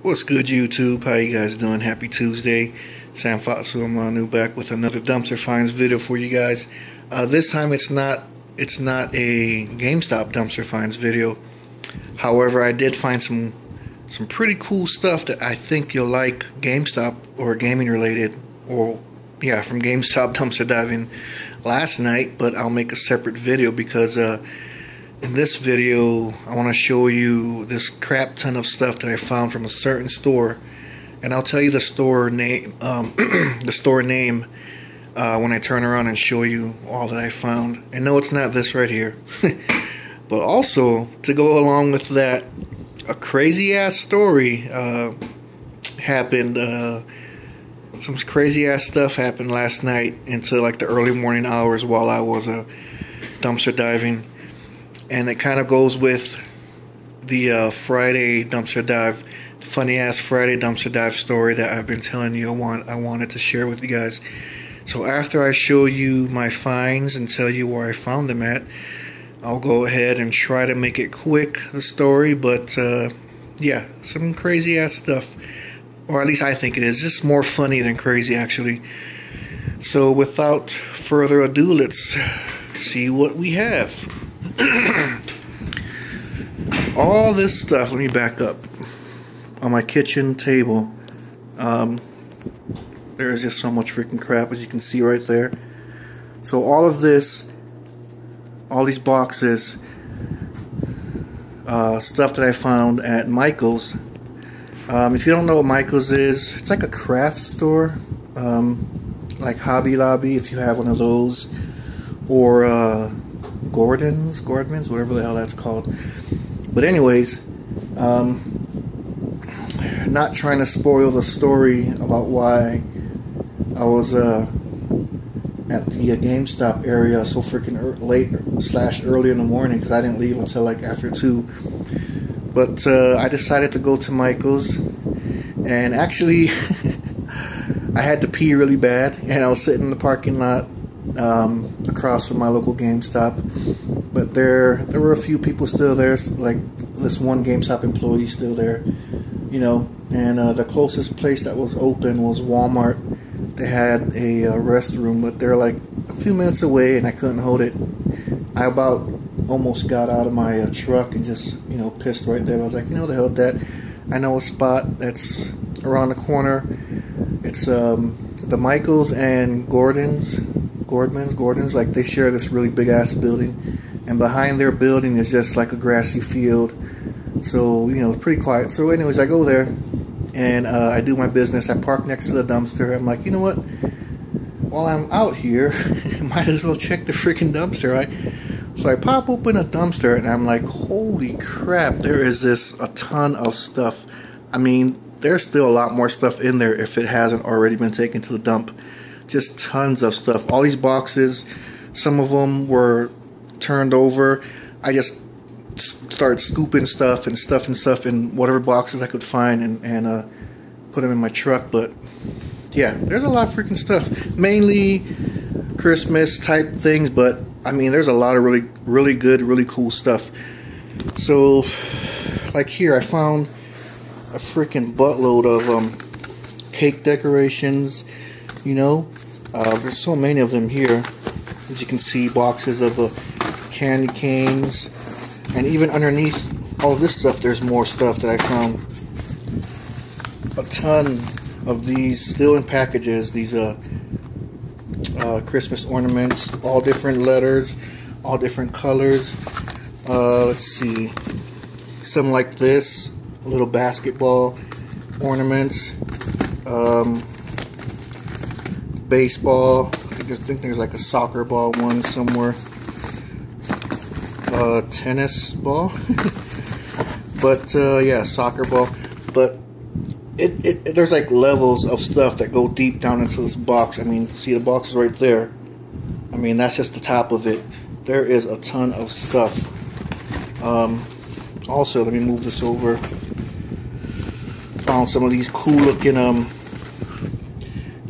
What's good, YouTube? How you guys doing? Happy Tuesday. Sam Fatsu, I'm new back with another dumpster finds video for you guys. This time it's not a GameStop dumpster finds video. However, I did find some pretty cool stuff that I think you'll like, GameStop or gaming related, or yeah, from GameStop dumpster diving last night. But I'll make a separate video because in this video, I want to show you this crap ton of stuff that I found from a certain store, and I'll tell you the store name, when I turn around and show you all that I found. And no, it's not this right here. But also, to go along with that, a crazy ass story happened. Some crazy ass stuff happened last night into like the early morning hours while I was dumpster diving. And it kind of goes with the Friday dumpster dive, the funny ass Friday dumpster dive story that I've been telling you I wanted to share with you guys. So after I show you my finds and tell you where I found them at, I'll go ahead and try to make it quick, the story. But yeah, some crazy ass stuff, or at least I think it is. It's more funny than crazy, actually. So without further ado, let's see what we have. All this stuff, let me back up, on my kitchen table. There is just so much freaking crap, as you can see right there. So all of this, all these boxes, stuff that I found at Michael's. If you don't know what Michael's is, it's like a craft store, like Hobby Lobby, if you have one of those, or Gordon's, whatever the hell that's called. But anyways, not trying to spoil the story about why I was at the GameStop area so freaking late / early in the morning, because I didn't leave until like after 2. But I decided to go to Michael's, and actually I had to pee really bad, and I was sitting in the parking lot across from my local GameStop. But there were a few people still there, like this one GameStop employee still there, you know. And the closest place that was open was Walmart. They had a restroom, but they're like a few minutes away, and I couldn't hold it. I about almost got out of my truck and just, you know, pissed right there. I was like, you know, the hell with that. I know a spot that's around the corner. It's the Michael's and Gordon's, like they share this really big ass building, and behind their building is just like a grassy field. So, you know, it's pretty quiet. So anyways, I go there and I do my business. I park next to the dumpster. I'm like, you know what? While I'm out here, might as well check the freaking dumpster, right? So I pop open a dumpster and I'm like, holy crap, there is a ton of stuff. I mean, there's still a lot more stuff in there if it hasn't already been taken to the dump. Just tons of stuff. All these boxes, some of them were turned over. I just started scooping stuff in whatever boxes I could find and put them in my truck. But yeah, there's a lot of freaking stuff. Mainly Christmas type things, but I mean, there's a lot of really good, really cool stuff. So, like here, I found a freaking buttload of cake decorations. You know, there's so many of them here. As you can see, boxes of candy canes, and even underneath all this stuff, there's more stuff that I found. A ton of these still in packages. These Christmas ornaments, all different letters, all different colors. Let's see, some like this, little basketball ornaments, baseball. I think there's like a soccer ball one somewhere, tennis ball. But yeah, soccer ball. But there's like levels of stuff that go deep down into this box. I mean, see the box is right there. I mean, that's just the top of it. There is a ton of stuff. Also, let me move this over. Found some of these cool looking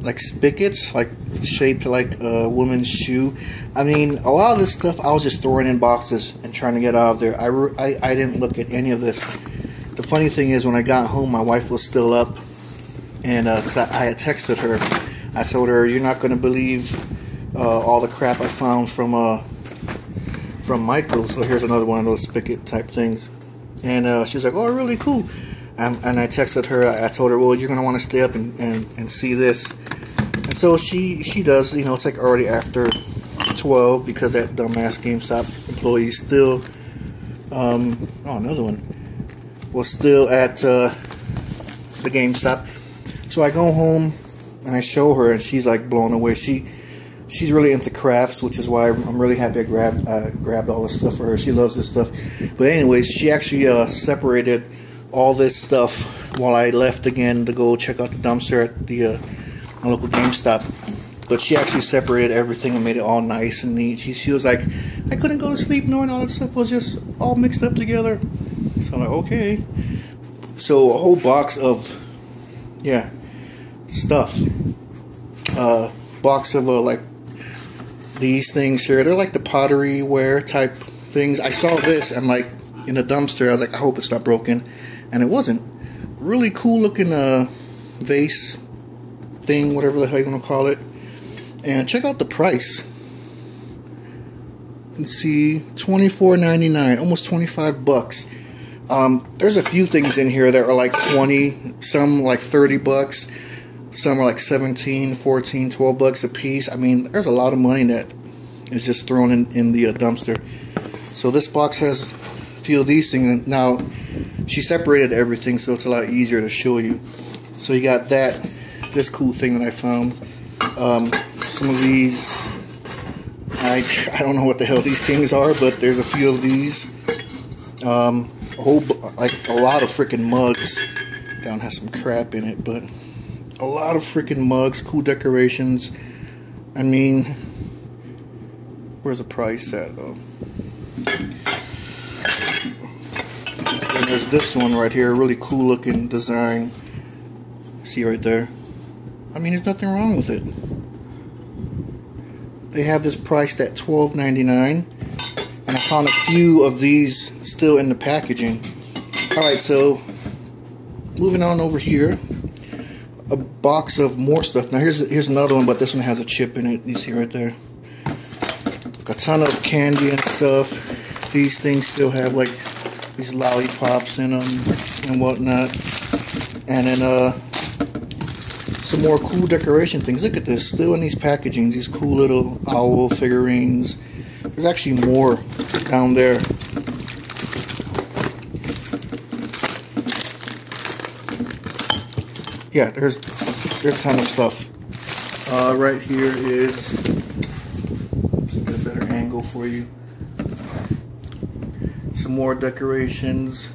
like spigots, like shaped like a woman's shoe. I mean, a lot of this stuff I was just throwing in boxes and trying to get out of there. I didn't look at any of this. The funny thing is, when I got home, my wife was still up, and cause I had texted her. I told her, "You're not gonna believe all the crap I found from Michael's." So here's another one of those spigot type things, and she's like, "Oh, really cool." And I texted her. I told her, "Well, you're gonna want to stay up and see this." And so she does. You know, it's like already after 12 because that dumbass GameStop employee still. Another one was still at the GameStop. So I go home and I show her, and she's like blown away. She's really into crafts, which is why I'm really happy I grabbed all this stuff for her. She loves this stuff. But anyways, she actually separated all this stuff while I left again to go check out the dumpster at the local GameStop. But she actually separated everything and made it all nice and neat. She was like, "I couldn't go to sleep knowing all that stuff was just all mixed up together." So I'm like, okay. So a whole box of, stuff. Box of like these things here. They're like the pottery ware type things. I saw this and like in the dumpster. I was like, I hope it's not broken, and it wasn't. Really cool looking vase thing, whatever the hell you want to call it. And check out the price. You can see $24.99, almost $25. There's a few things in here that are like 20, some like $30, some are like 17, 14, 12 bucks a piece. I mean, there's a lot of money that is just thrown in the dumpster. So this box has a few of these things. Now, she separated everything, so it's a lot easier to show you. So you got this cool thing that I found. Some of these, I don't know what the hell these things are, but there's a few of these. A lot of freaking mugs. That one has some crap in it, but a lot of freaking mugs, cool decorations. I mean, where's the price at though? And there's this one right here, really cool looking design. See right there? I mean, there's nothing wrong with it. They have this priced at $12.99, and I found a few of these still in the packaging. Alright, so moving on over here, a box of more stuff. Now here's another one, but this one has a chip in it. You see right there. A ton of candy and stuff. These things still have like these lollipops in them and whatnot. And then some more cool decoration things. Look at this, still in these packagings, these cool little owl figurines. There's actually more down there. Yeah, there's a ton of stuff. Right here is, let's get a better angle for you. Some more decorations.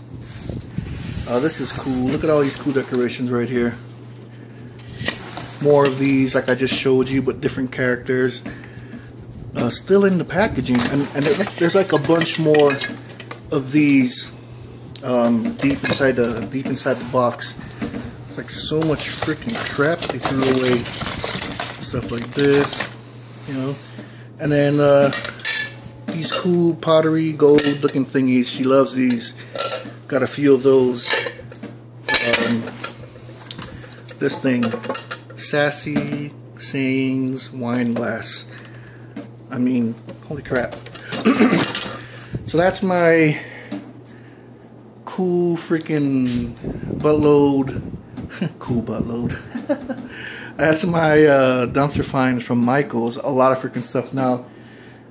This is cool. Look at all these cool decorations right here. More of these, like I just showed you, but different characters. Still in the packaging, and there's like a bunch more of these deep inside the box. It's like so much freaking crap they threw away. Stuff like this, you know. And then these cool pottery gold-looking thingies. She loves these. Got a few of those. This thing. Sassy Sayings wine glass. I mean, holy crap. So that's my cool freaking buttload. Cool buttload. That's my dumpster finds from Michael's. A lot of freaking stuff. Now,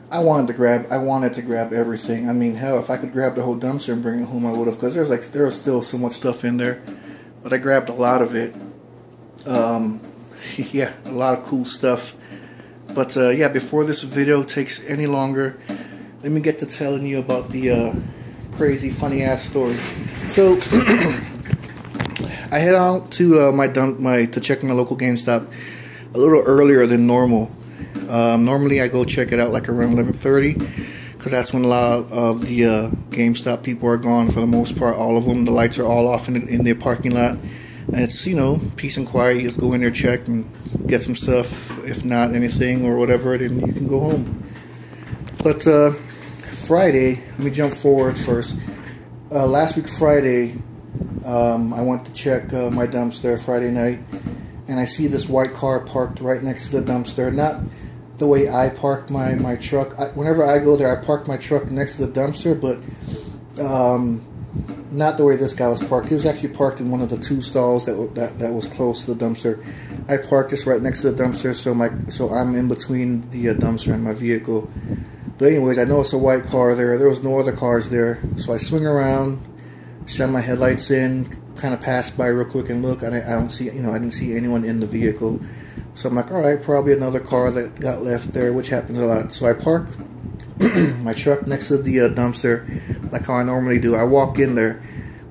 I wanted to grab everything. I mean, hell, if I could grab the whole dumpster and bring it home, I would have. Because there was still so much stuff in there. But I grabbed a lot of it. Yeah, a lot of cool stuff. But yeah, before this video takes any longer, let me get to telling you about the crazy, funny ass story. So I head out to to check my local GameStop a little earlier than normal. Normally I go check it out like around 11:30, because that's when a lot of the GameStop people are gone for the most part. All of them, the lights are all off in their parking lot. And it's, you know, peace and quiet. You just go in there, check, and get some stuff. If not anything or whatever, then you can go home. But Friday, let me jump forward first. Last week Friday, I went to check my dumpster Friday night, and I see this white car parked right next to the dumpster. Not the way I parked my truck. Whenever I go there, I park my truck next to the dumpster, but not the way this guy was parked. He was actually parked in one of the two stalls that was close to the dumpster. I parked just right next to the dumpster, so I'm in between the dumpster and my vehicle. But anyways, I know it's a white car there. There was no other cars there, so I swing around, shine my headlights in, kind of pass by real quick and look. And I don't see, I didn't see anyone in the vehicle. So I'm like, all right, probably another car that got left there, which happens a lot. So I park my truck next to the dumpster, like how I normally do. I walk in there.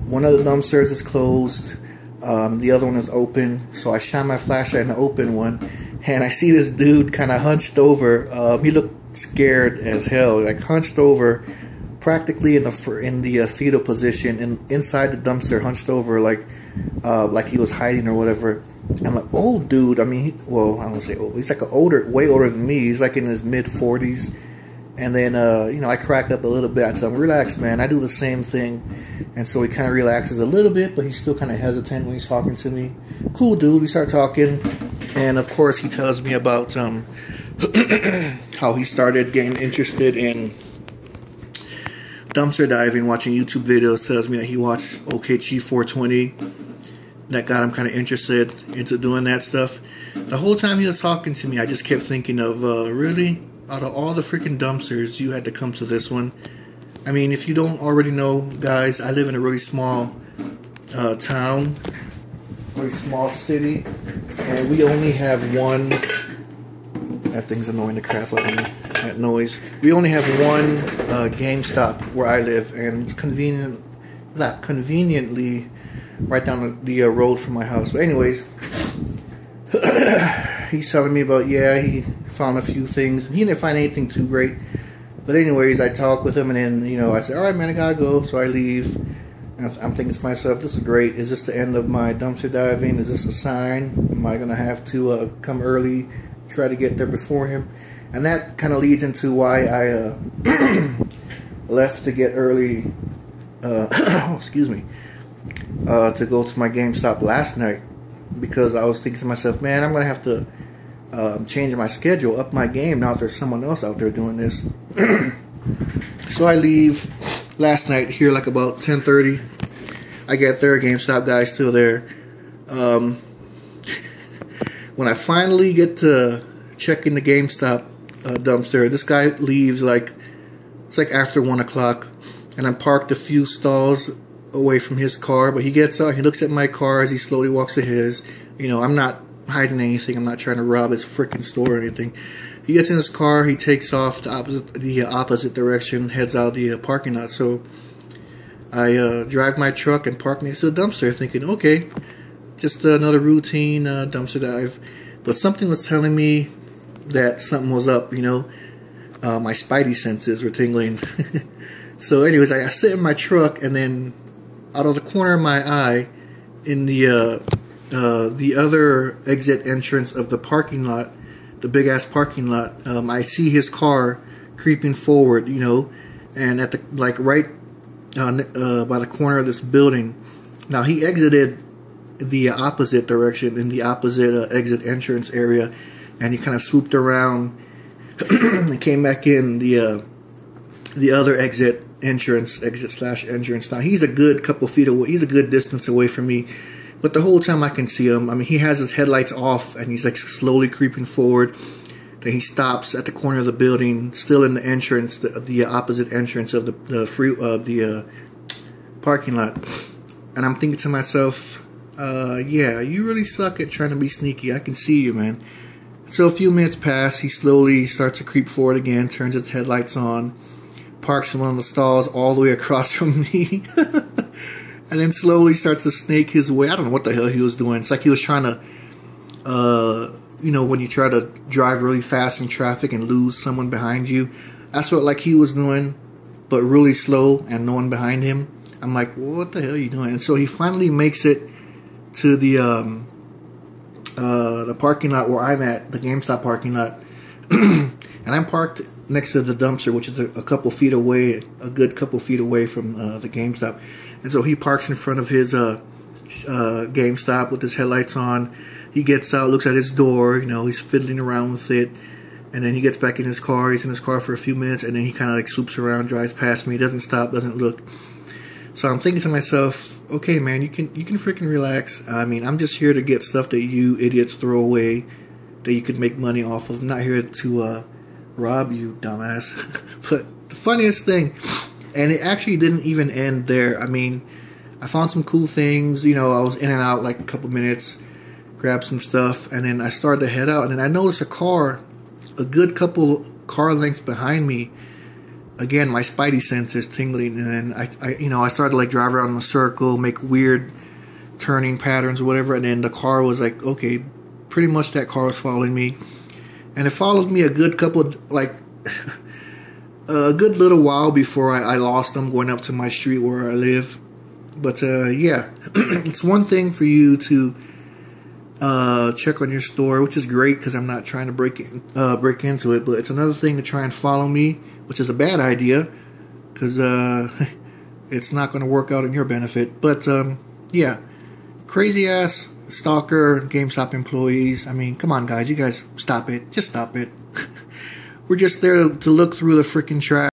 One of the dumpsters is closed. The other one is open. So I shine my flashlight in the open one, and I see this dude kind of hunched over. He looked scared as hell, like hunched over, practically in the fetal position, and inside the dumpster, hunched over, like he was hiding or whatever. I'm like, old dude. I mean, I don't want to say old. He's like way older than me. He's like in his mid-40s. And then, I cracked up a little bit. I tell him, relax, man. I do the same thing. And so he kind of relaxes a little bit, but he's still kind of hesitant when he's talking to me. Cool dude. We start talking. And, of course, he tells me about how he started getting interested in dumpster diving, watching YouTube videos. Tells me that he watched OKG 420. That got him kind of interested into doing that stuff. The whole time he was talking to me, I just kept thinking of, really? Out of all the freaking dumpsters, you had to come to this one. I mean, if you don't already know, guys, I live in a really small town, really small city, and we only have one. That thing's annoying the crap out of me. That noise. We only have one GameStop where I live, and it's conveniently right down the road from my house. But anyways, he's telling me about, he found a few things. He didn't find anything too great. But anyways, I talk with him, and then, I said, all right, man, I gotta go. So I leave. And I'm thinking to myself, this is great. Is this the end of my dumpster diving? Is this a sign? Am I going to have to come early, try to get there before him? And that kind of leads into why I left to get early, excuse me, to go to my GameStop last night. Because I was thinking to myself, man, I'm going to have to change my schedule, up my game now that there's someone else out there doing this. So I leave last night here like about 10:30. I get there, GameStop guy's still there. When I finally get to checking the GameStop dumpster, this guy leaves it's like after 1 o'clock, and I'm parked a few stalls away from his car, but he gets out, he looks at my car as he slowly walks to his. I'm not hiding anything. I'm not trying to rob his freaking store or anything. He gets in his car, he takes off the opposite direction, heads out the parking lot. So I drive my truck and park next to the dumpster, thinking, okay, just another routine dumpster dive. But something was telling me that something was up. My spidey senses were tingling. So anyways, I sit in my truck, and then out of the corner of my eye, in the other exit entrance of the parking lot, the big ass parking lot, I see his car creeping forward, and at the right by the corner of this building. Now he exited the opposite direction in the opposite exit entrance area, and he kind of swooped around and came back in the other exit entrance. Now he's a good couple feet away. He's a good distance away from me. But the whole time I can see him. I mean, he has his headlights off, and he's slowly creeping forward. Then he stops at the corner of the building, still in the entrance, the opposite entrance of the parking lot. And I'm thinking to myself, you really suck at trying to be sneaky. I can see you, man. So a few minutes pass. He slowly starts to creep forward again, turns his headlights on, parks in one of the stalls all the way across from me. And then slowly starts to snake his way. I don't know what the hell he was doing. It's like he was trying to, when you try to drive really fast in traffic and lose someone behind you. That's what he was doing, but really slow and no one behind him. I'm like, what the hell are you doing? And so he finally makes it to the parking lot where I'm at, the GameStop parking lot. And I'm parked next to the dumpster, which is a good couple feet away from the GameStop. And so he parks in front of his GameStop with his headlights on. He gets out, looks at his door, he's fiddling around with it. And then he gets back in his car. He's in his car for a few minutes, and then he kind of like swoops around, drives past me, doesn't stop, doesn't look. So I'm thinking to myself, okay, man, you can freaking relax. I mean, I'm just here to get stuff that you idiots throw away that you could make money off of. I'm not here to rob you, dumbass. But the funniest thing, and it actually didn't even end there. I mean, I found some cool things. I was in and out like a couple minutes, grabbed some stuff, and then I started to head out. And then I noticed a car, a good couple car lengths behind me. Again, my spidey sense is tingling, and then I started to like drive around in a circle, make weird turning patterns or whatever, and then the car was like, okay, pretty much that car was following me, and it followed me a good couple, like a good little while before I lost them going up to my street where I live. But yeah, it's one thing for you to check on your store, which is great because I'm not trying to break into it, but it's another thing to try and follow me, which is a bad idea because it's not going to work out in your benefit. But yeah, crazy ass stalker GameStop employees. I mean, come on, guys, you guys stop it. Just stop it. We're just there to look through the freaking trash.